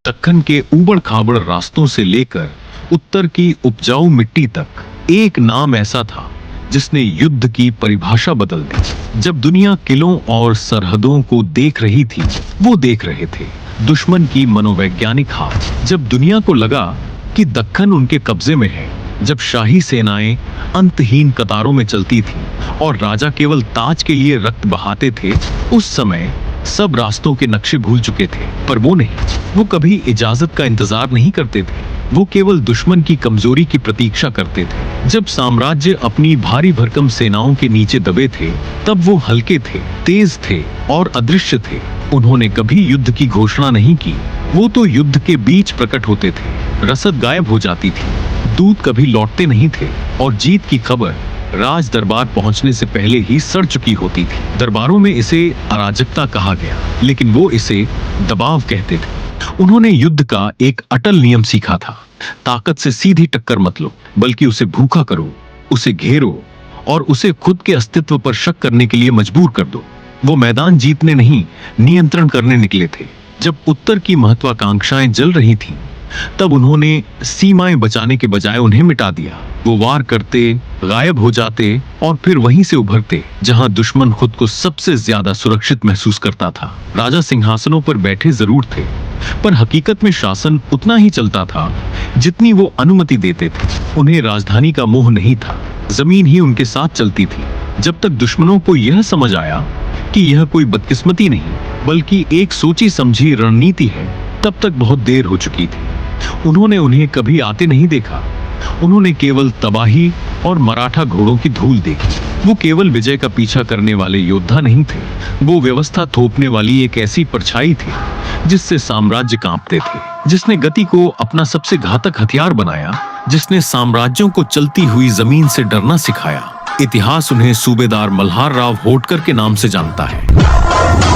दक्कन के ऊबड़ खाबड़ रास्तों से लेकर उत्तर की उपजाऊ मिट्टी तक एक नाम ऐसा था जिसने युद्ध की परिभाषा बदल दी। जब दुनिया किलों और सरहदों को देख रही थी, वो देख रहे थे दुश्मन की मनोवैज्ञानिक हार। जब दुनिया को लगा कि दक्कन उनके कब्जे में है, जब शाही सेनाएं अंतहीन कतारों में चलती थी और राजा केवल ताज के लिए रक्त बहाते थे, उस समय सब रास्तों के नक्शे भूल चुके थे। पर वो नहीं, वो कभी इजाजत का इंतजार नहीं करते थे, वो केवल दुश्मन की कमजोरी की प्रतीक्षा करते थे। जब साम्राज्य अपनी भारी भरकम सेनाओं के नीचे दबे थे, तब वो हल्के थे, तेज थे और अदृश्य थे। उन्होंने कभी युद्ध की घोषणा नहीं की, वो तो युद्ध के बीच प्रकट होते थे। रसद गायब हो जाती थी, दूत कभी लौटते नहीं थे और जीत की खबर राज दरबार पहुंचने से पहले ही सड़ चुकी होती थी। दरबारों में इसे अराजकता कहा गया, लेकिन वो इसे दबाव कहते थे। उन्होंने युद्ध का एक अटल नियम सीखा था, ताकत से सीधी टक्कर मत लो, बल्कि उसे भूखा करो, उसे घेरो और उसे खुद के अस्तित्व पर शक करने के लिए मजबूर कर दो। वो मैदान जीतने नहीं, नियंत्रण करने निकले थे। जब उत्तर की महत्वाकांक्षाएं जल रही थीं, तब उन्होंने सीमाएं बचाने के बजाय उन्हें मिटा दिया। वो वार करते, गायब हो जाते और फिर वहीं से उभरते जहां दुश्मन खुद को सबसे ज्यादा सुरक्षित महसूस करता था। राजा सिंहासनों पर बैठे जरूर थे, पर हकीकत में शासन उतना ही चलता था जितनी वो अनुमति देते थे। उन्हें राजधानी का मोह नहीं था, जमीन ही उनके साथ चलती थी। जब तक दुश्मनों को यह समझ आया कि यह कोई बदकिस्मती नहीं, बल्कि एक सोची समझी रणनीति है, तब तक बहुत देर हो चुकी थी। उन्होंने उन्हें कभी आते नहीं देखा, उन्होंने केवल तबाही और मराठा घोड़ों की धूल देखी। वो केवल विजय का पीछा करने वाले योद्धा नहीं थे, वो व्यवस्था थोपने वाली एक ऐसी परछाई थी जिससे साम्राज्य कांपते थे, जिसने गति को अपना सबसे घातक हथियार बनाया, जिसने साम्राज्यों को चलती हुई जमीन से डरना सिखाया। इतिहास उन्हें सूबेदार मल्हार राव होटकर के नाम से जानता है।